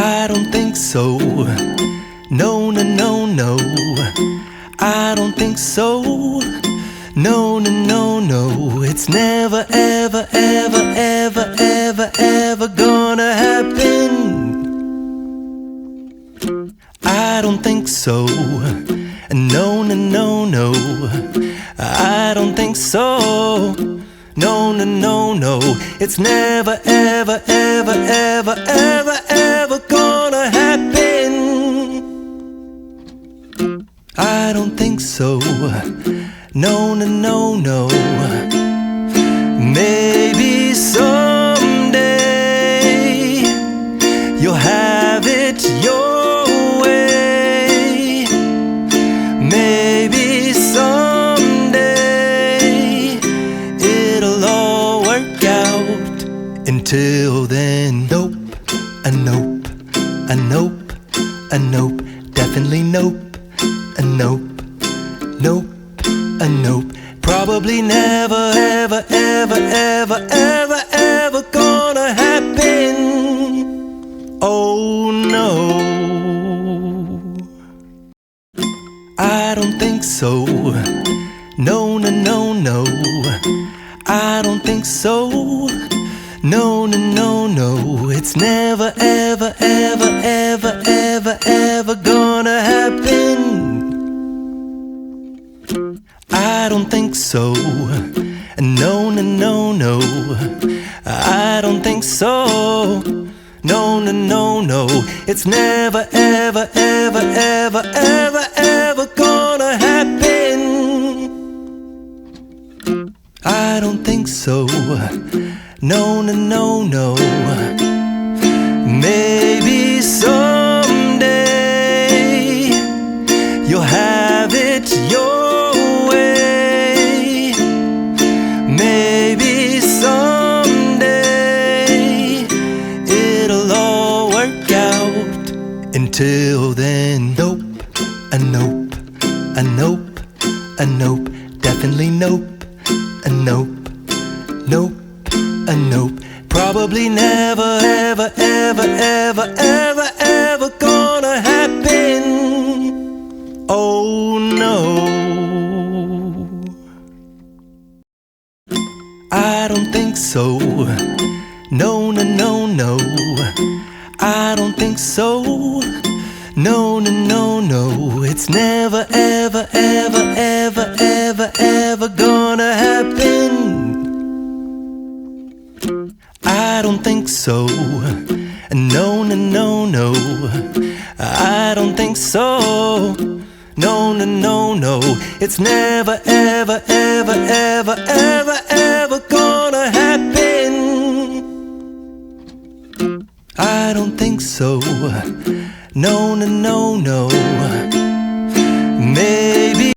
I don't think so. No, no, no, no. I don't think so. No, no, no, no. It's never, ever, ever, ever, ever, ever gonna happen. I don't think so. No, no, no, no. I don't think so. No, no, no, no. It's never, ever, ever, ever, ever, ever gonna happen. I don't think so. No, no, no, no. Maybe someday you'll have it your way. Maybe someday it'll all work out. Until then, nope, a nope, a nope, a nope, definitely nope, a nope, nope, a nope. Probably never, ever, ever, ever, ever, ever gonna happen. Oh no, I don't think so. No, no, no, no. I don't think so. No, no, no, no. It's never, ever, ever, ever, ever, ever gonna happen. I don't think so. No, no, no, no. I don't think so. No, no, no, no. It's never, ever, ever, ever, ever, ever gonna happen. I don't think so. No, no, no, no. Maybe someday you'll have it your way. Maybe someday it'll all work out. Until then, nope, a nope, a nope, a nope, definitely nope, a nope, nope, a nope. Probably never, ever, ever, ever, ever, ever gonna happen. Oh no, I don't think so. No, no, no, no. I don't think so. No, no, no, no. It's never, ever, ever, ever, ever, ever gonna happen. I don't think so. No, no, no, no. I don't think so. No, no, no, no. It's never, ever, ever, ever, ever, ever gonna happen. I don't think so. No, no, no, no. Maybe